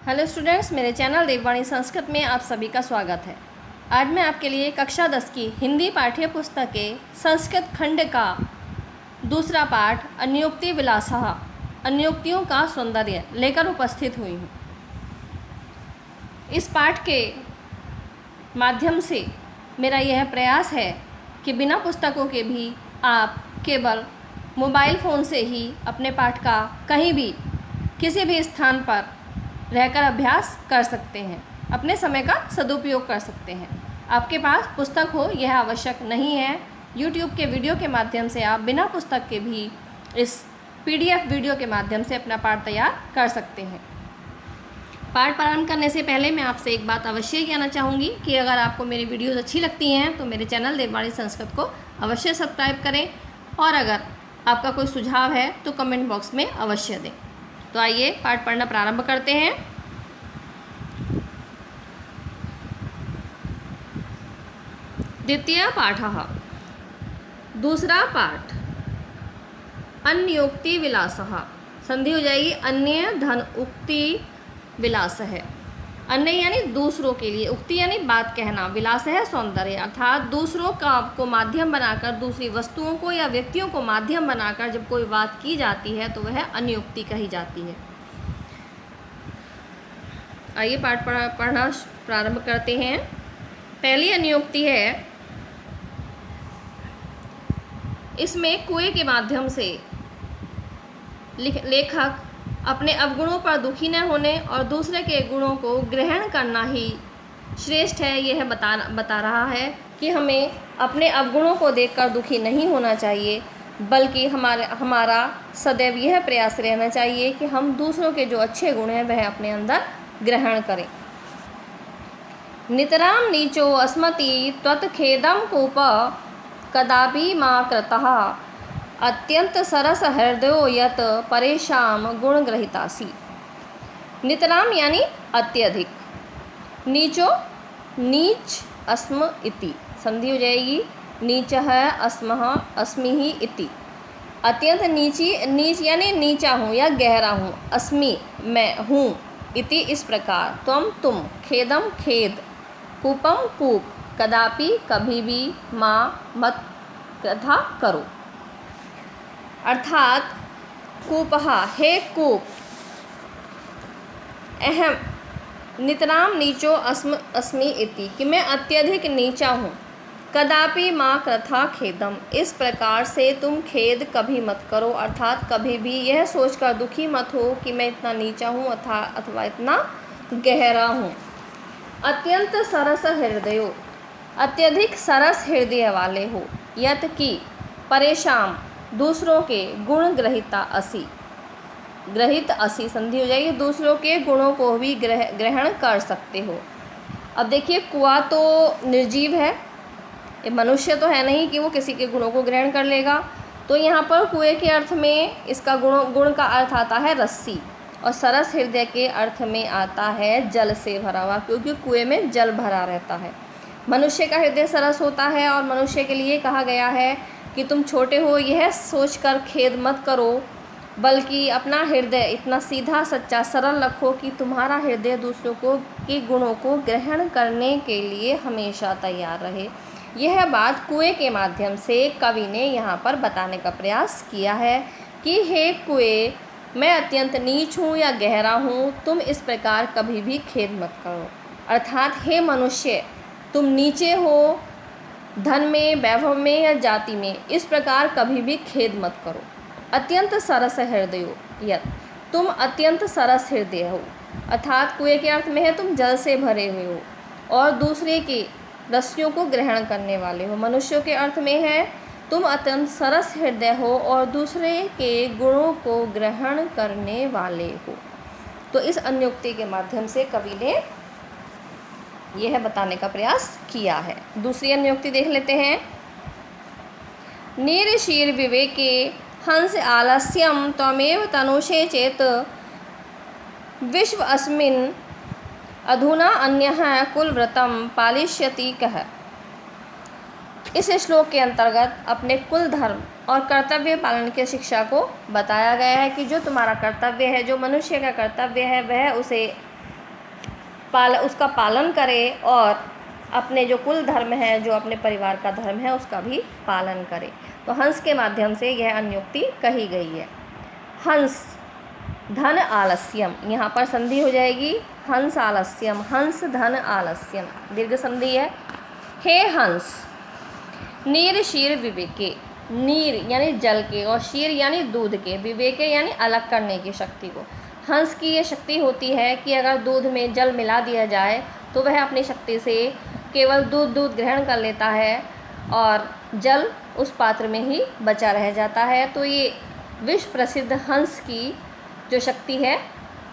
Hello students, मेरे channel देववाणी संस्कृत में आप सभी का स्वागत है। आज मैं आपके लिए कक्षा 10 की हिंदी पाठ्य पुस्तक के संस्कृत खंड का दूसरा पाठ अन्योक्ति विलासः, अन्योक्तियों का सौंदर्य लेकर उपस्थित हुई हूँ। इस पाठ के माध्यम से मेरा यह प्रयास है कि बिना पुस्तकों के भी आप केवल मोबाइल फ़ोन से ही अपने पाठ का कहीं भी किसी भी स्थान पर रहकर अभ्यास कर सकते हैं, अपने समय का सदुपयोग कर सकते हैं। आपके पास पुस्तक हो यह आवश्यक नहीं है। YouTube के वीडियो के माध्यम से आप बिना पुस्तक के भी इस PDF वीडियो के माध्यम से अपना पाठ तैयार कर सकते हैं। पाठ प्रारंभ करने से पहले मैं आपसे एक बात अवश्य कहना चाहूँगी कि अगर आपको मेरी वीडियोस अच्छी लगती हैं तो मेरे चैनल देववाणी संस्कृत को अवश्य सब्सक्राइब करें, और अगर आपका कोई सुझाव है तो कमेंट बॉक्स में अवश्य दें। तो आइए पाठ पढ़ना प्रारंभ करते हैं। द्वितीय पाठः, दूसरा पाठ अन्योक्ति विलासः। संधि हो जाएगी अन्य धन उक्ति विलास है। अन्य यानी दूसरों के लिए, उक्ति यानी बात कहना, विलास है सौंदर्य, अर्थात दूसरों का को माध्यम बनाकर, दूसरी वस्तुओं को या व्यक्तियों को माध्यम बनाकर जब कोई बात की जाती है तो वह अन्योक्ति कही जाती है। आइए पाठ पढ़ना प्रारंभ करते हैं। पहली अन्योक्ति है, इसमें कुएं के माध्यम से लेखक अपने अवगुणों पर दुखी न होने और दूसरे के गुणों को ग्रहण करना ही श्रेष्ठ है, यह बता रहा है कि हमें अपने अवगुणों को देखकर दुखी नहीं होना चाहिए, बल्कि हमारा सदैव यह प्रयास रहना चाहिए कि हम दूसरों के जो अच्छे गुण हैं वह अपने अंदर ग्रहण करें। नितराम नीचो अस्मति त्वत्खेदं कूप कदापि मा कृतः अत्यंत सरस हृदयो यत परेशान गुणग्रहितासी। नितराम यानी अत्यधिक, नीचो नीच अस्म इति, संधि हो जाएगी नीच है अस्मः अस्मि इति। अत्यंत नीच यानी नीचा हूँ या गहरा हूँ, अस्मि मैं हूँ, इति इस प्रकार, तुम, खेदम खेद, कूपम कूप, कदापि कभी भी, माँ मत कथा करो। अर्थात कूपहा हे कूप, अहम नितराम नीचो अस्मि इति कि मैं अत्यधिक नीचा हूँ, कदापि माँ कथा खेदम इस प्रकार से तुम खेद कभी मत करो, अर्थात कभी भी यह सोचकर दुखी मत हो कि मैं इतना नीचा हूँ अथवा इतना गहरा हूँ। अत्यंत सरस हृदयो, अत्यधिक सरस हृदय वाले हो, यत की परेशान दूसरों के गुण ग्रहिता असी, ग्रहित असी संधि हो जाएगी, दूसरों के गुणों को भी ग्रहण कर सकते हो। अब देखिए, कुआं तो निर्जीव है, ये मनुष्य तो है नहीं कि वो किसी के गुणों को ग्रहण कर लेगा। तो यहाँ पर कुएं के अर्थ में इसका गुण का अर्थ आता है रस्सी, और सरस हृदय के अर्थ में आता है जल से भरा हुआ, क्योंकि कुएं में जल भरा रहता है। मनुष्य का हृदय सरस होता है और मनुष्य के लिए कहा गया है कि तुम छोटे हो यह सोचकर खेद मत करो, बल्कि अपना हृदय इतना सीधा सच्चा सरल रखो कि तुम्हारा हृदय दूसरों के गुणों को ग्रहण करने के लिए हमेशा तैयार रहे। यह बात कुएं के माध्यम से कवि ने यहाँ पर बताने का प्रयास किया है कि हे कुएं, मैं अत्यंत नीच हूँ या गहरा हूँ, तुम इस प्रकार कभी भी खेद मत करो। अर्थात हे मनुष्य, तुम नीचे हो धन में, वैभव में या जाति में, इस प्रकार कभी भी खेद मत करो। अत्यंत सरस हृदय यत, तुम अत्यंत सरस हृदय हो, अर्थात कुएं के अर्थ में है तुम जल से भरे हुए हो और दूसरे की रस्सियों को ग्रहण करने वाले हो। मनुष्यों के अर्थ में है तुम अत्यंत सरस हृदय हो और दूसरे के गुणों को ग्रहण करने वाले हो। तो इस अन्योक्ति के माध्यम से कवि ने यह बताने का प्रयास किया है। दूसरी अन्योक्ति देख लेते हैं। नीरशीर विवेके हंस आलस्यम त्वमेव तनुषे चेत विश्व अस्मिन् अधुना अन्यः कुलव्रतम पालिष्यति कह। इस श्लोक के अंतर्गत अपने कुल धर्म और कर्तव्य पालन की शिक्षा को बताया गया है कि जो तुम्हारा कर्तव्य है, जो मनुष्य का कर्तव्य है, वह उसे उसका पालन करे और अपने जो कुल धर्म है, जो अपने परिवार का धर्म है, उसका भी पालन करे। तो हंस के माध्यम से यह अन्योक्ति कही गई है। हंस धन आलस्यम, यहाँ पर संधि हो जाएगी हंस आलस्यम, हंस धन आलस्यम, दीर्घ संधि है। हे हंस, नीर शीर विवेके, नीर यानी जल के और शीर यानी दूध के, विवेके यानी अलग करने की शक्ति को। हंस की ये शक्ति होती है कि अगर दूध में जल मिला दिया जाए तो वह अपनी शक्ति से केवल दूध ग्रहण कर लेता है और जल उस पात्र में ही बचा रह जाता है। तो ये विश्व प्रसिद्ध हंस की जो शक्ति है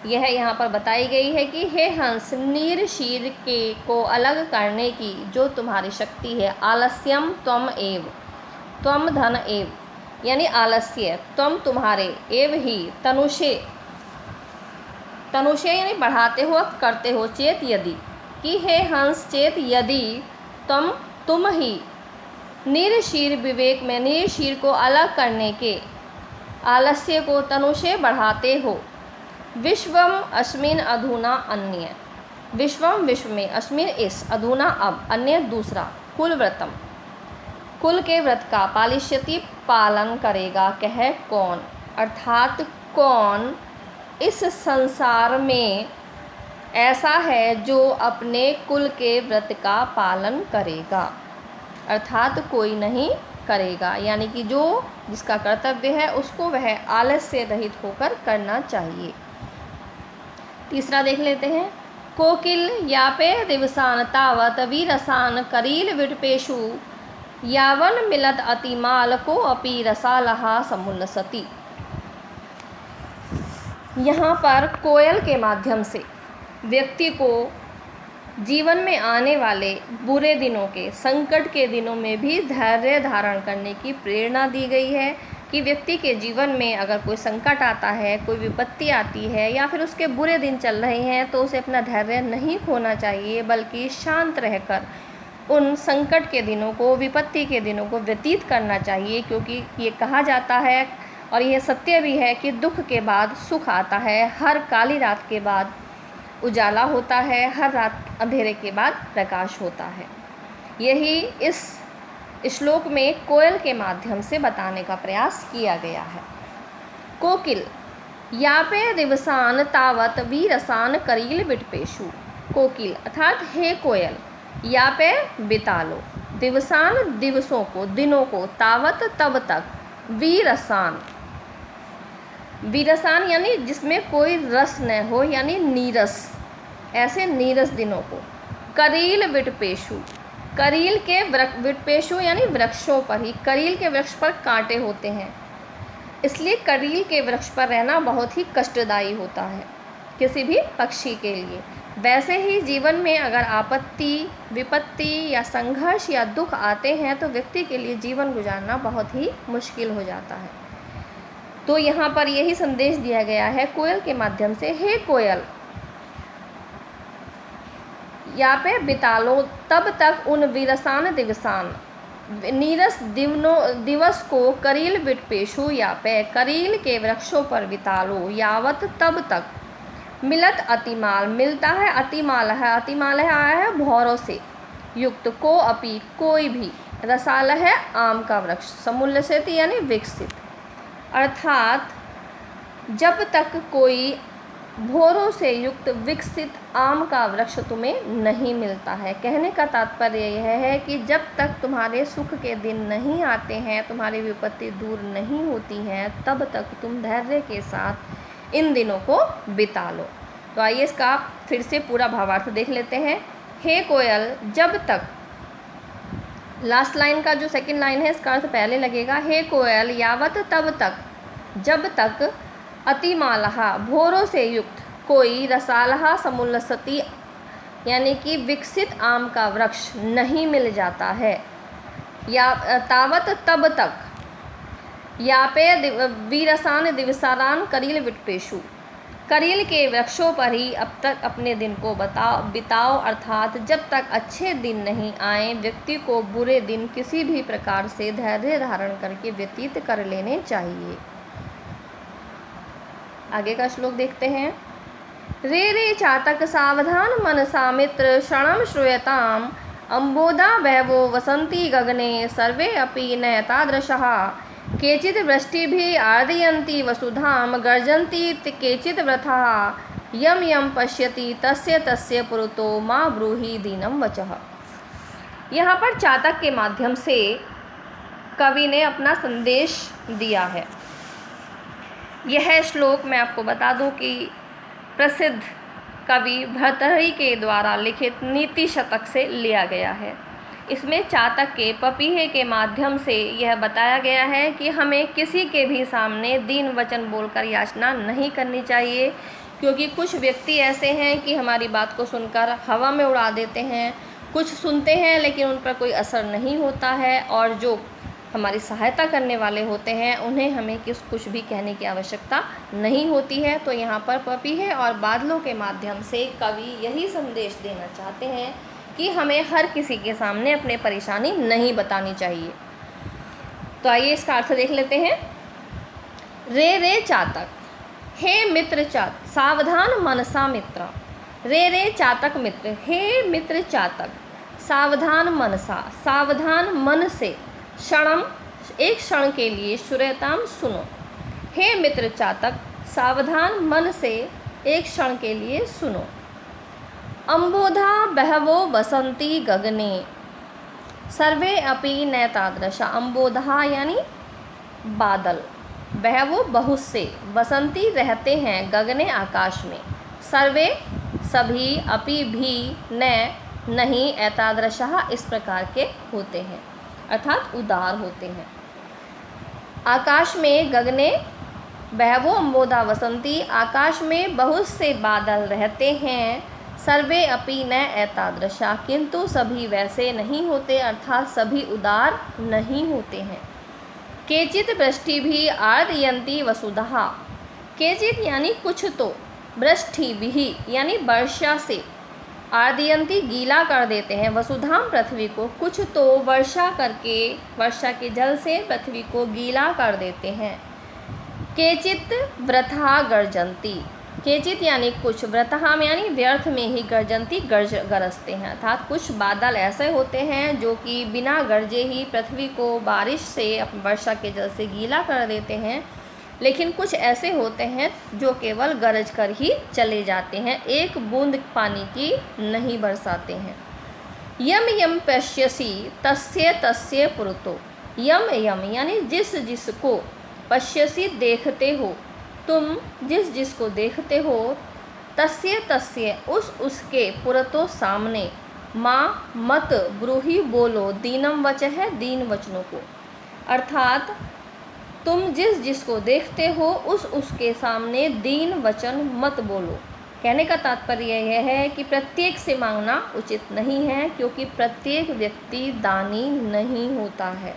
यह यहाँ पर बताई गई है कि हे हंस, नीर शीर के को अलग करने की जो तुम्हारी शक्ति है, आलस्यम त्वम एव, त्वम धन एव यानी आलस्य, त्वम तुम्हारे, एव ही, तनुषे, तनुषे यानी बढ़ाते हो, करते हो, चेत यदि, कि हे हंस चेत यदि, तुम ही नीर शीर विवेक में नीर शीर को अलग करने के आलस्य को तनुषे बढ़ाते हो। विश्वम अस्मिन अधुना अन्य, विश्वम विश्व में, अस्मिन इस, अधुना अब, अन्य दूसरा, कुल व्रतम कुल के व्रत का, पालिष्यति पालन करेगा, कह कौन, अर्थात कौन इस संसार में ऐसा है जो अपने कुल के व्रत का पालन करेगा, अर्थात कोई नहीं करेगा, यानी कि जो जिसका कर्तव्य है उसको वह आलस्य रहित होकर करना चाहिए। तीसरा देख लेते हैं। कोकिल यापे दिवसान तावत वीरसान करील विटपेशु यावन मिलत अतिमाल को अपि रसालहा समुल्लसति। यहाँ पर कोयल के माध्यम से व्यक्ति को जीवन में आने वाले बुरे दिनों के, संकट के दिनों में भी धैर्य धारण करने की प्रेरणा दी गई है कि व्यक्ति के जीवन में अगर कोई संकट आता है, कोई विपत्ति आती है या फिर उसके बुरे दिन चल रहे हैं तो उसे अपना धैर्य नहीं खोना चाहिए, बल्कि शांत रहकर उन संकट के दिनों को, विपत्ति के दिनों को व्यतीत करना चाहिए। क्योंकि ये कहा जाता है और यह सत्य भी है कि दुख के बाद सुख आता है, हर काली रात के बाद उजाला होता है, हर रात अंधेरे के बाद प्रकाश होता है। यही इस श्लोक में कोयल के माध्यम से बताने का प्रयास किया गया है। कोकिल यापे दिवसान तावत वीरसान करील विटपेशु, कोकिल अर्थात हे कोयल, यापे बिता लो, दिवसान दिवसों को, दिनों को, तावत तब तक, वीरसान, वीरसान यानी जिसमें कोई रस न हो, यानी नीरस, ऐसे नीरस दिनों को, करील विटपेशु, करील के विटपेशु यानी वृक्षों पर ही, करील के वृक्ष पर कांटे होते हैं, इसलिए करील के वृक्ष पर रहना बहुत ही कष्टदायी होता है किसी भी पक्षी के लिए। वैसे ही जीवन में अगर आपत्ति, विपत्ति या संघर्ष या दुख आते हैं तो व्यक्ति के लिए जीवन गुजारना बहुत ही मुश्किल हो जाता है। तो यहाँ पर यही संदेश दिया गया है कोयल के माध्यम से, हे कोयल, यहाँ पे बिता लो तब तक उन वीरसान दिवसान, नीरस दिवस को, करील विटपेशु या पे, करील के वृक्षों पर बिता लो, यावत तब तक, मिलत अतिमाल, मिलता है अतिमाल है, अतिमाल है आया है भौरों से युक्त, को अपि कोई भी, रसाल है आम का वृक्ष, समुल्लसित यानी विकसित, अर्थात जब तक कोई भौरों से युक्त विकसित आम का वृक्ष तुम्हें नहीं मिलता है। कहने का तात्पर्य यह है कि जब तक तुम्हारे सुख के दिन नहीं आते हैं, तुम्हारी विपत्ति दूर नहीं होती हैं, तब तक तुम धैर्य के साथ इन दिनों को बिता लो। तो आइए इसका फिर से पूरा भावार्थ देख लेते हैं। हे कोयल, जब तक, लास्ट लाइन का जो सेकंड लाइन है इसका अर्थ पहले लगेगा, हे कोयल यावत तब तक, जब तक, अतिमालहा भौरों से युक्त, कोई, रसालहा समुल्लसति यानी कि विकसित आम का वृक्ष नहीं मिल जाता है, या तावत तब तक, यापे वीरसान दिवसारान करील विटपेशु, करील के वृक्षों पर ही अब तक अपने दिन को बिताओ, अर्थात जब तक अच्छे दिन नहीं आए व्यक्ति को बुरे दिन किसी भी प्रकार से धैर्य धारण करके व्यतीत कर लेने चाहिए। आगे का श्लोक देखते हैं। रे रे चातक सावधान मनसा मित्र क्षणं श्रूयताम् अम्बोधा बहवो वसन्ति गगने सर्वे अपि न तादृशः केचित् वृष्टिभिः आर्दयन्ति वसुधां गर्जन्ति केचित् वृथाः यं यं पश्यति तस्य तस्य पुरतो मा ब्रूहि दीनं वचः। यहाँ पर चातक के माध्यम से कवि ने अपना संदेश दिया है। यह श्लोक मैं आपको बता दूं कि प्रसिद्ध कवि भर्तृहरि के द्वारा लिखित नीति शतक से लिया गया है। इसमें चातक के पपीहे के माध्यम से यह बताया गया है कि हमें किसी के भी सामने दीन वचन बोलकर याचना नहीं करनी चाहिए, क्योंकि कुछ व्यक्ति ऐसे हैं कि हमारी बात को सुनकर हवा में उड़ा देते हैं। कुछ सुनते हैं लेकिन उन पर कोई असर नहीं होता है, और जो हमारी सहायता करने वाले होते हैं उन्हें हमें कुछ भी कहने की आवश्यकता नहीं होती है। तो यहाँ पर पपीहे और बादलों के माध्यम से कवि यही संदेश देना चाहते हैं कि हमें हर किसी के सामने अपनी परेशानी नहीं बतानी चाहिए। तो आइए इसका अर्थ देख लेते हैं। रे रे चातक, हे मित्र चातक, सावधान मनसा मित्र। रे रे चातक मित्र, हे मित्र चातक, सावधान मनसा, सावधान मन से, क्षणम एक क्षण के लिए, श्रूयताम सुनो। हे मित्र चातक, सावधान मन से एक क्षण के लिए सुनो। अम्बोधा बहवो वसंती गगने सर्वे अपि न तादृशा। अम्बोधा यानी बादल, बहवो बहुत से, वसंती रहते हैं, गगने आकाश में, सर्वे सभी, अपि भी, न नहीं, एतादृशः इस प्रकार के होते हैं, अर्थात उदार होते हैं। आकाश में गगने बहवो अम्बोधा वसंती, आकाश में बहुत से बादल रहते हैं, सर्वे अपि न एतादृशा, किंतु सभी वैसे नहीं होते, अर्थात सभी उदार नहीं होते हैं। केचित् वृष्टि भी आर्दयन्ति वसुधा, केचित् यानी कुछ तो, वृष्टि भी यानी वर्षा से, आर्दयन्ति गीला कर देते हैं, वसुधाम पृथ्वी को, कुछ तो वर्षा करके, वर्षा के जल से पृथ्वी को गीला कर देते हैं। केचित् वृथा गर्जन्ति, केचित् यानी कुछ, वृथा में यानी व्यर्थ में ही, गर्जन्ति गरजते हैं, अर्थात कुछ बादल ऐसे होते हैं जो कि बिना गरजे ही पृथ्वी को बारिश से, वर्षा के जल से गीला कर देते हैं। लेकिन कुछ ऐसे होते हैं जो केवल गरज कर ही चले जाते हैं, एक बूंद पानी की नहीं बरसाते हैं। यम यम पश्यसि तस्य तस्य पुरतो, यम यम यानी जिस जिसको, पश्यसि देखते हो, तुम जिस जिसको देखते हो, तस्य तस्य उसके, पुरतो सामने, माँ मत ब्रूहि बोलो, दीनम वच है दीन वचनों को, अर्थात तुम जिस जिसको देखते हो उसके सामने दीन वचन मत बोलो। कहने का तात्पर्य यह है कि प्रत्येक से मांगना उचित नहीं है, क्योंकि प्रत्येक व्यक्ति दानी नहीं होता है।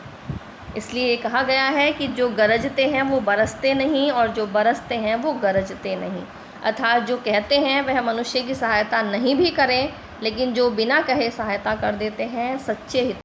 इसलिए कहा गया है कि जो गरजते हैं वो बरसते नहीं, और जो बरसते हैं वो गरजते नहीं, अर्थात जो कहते हैं वह मनुष्य की सहायता नहीं भी करें, लेकिन जो बिना कहे सहायता कर देते हैं, सच्चे हित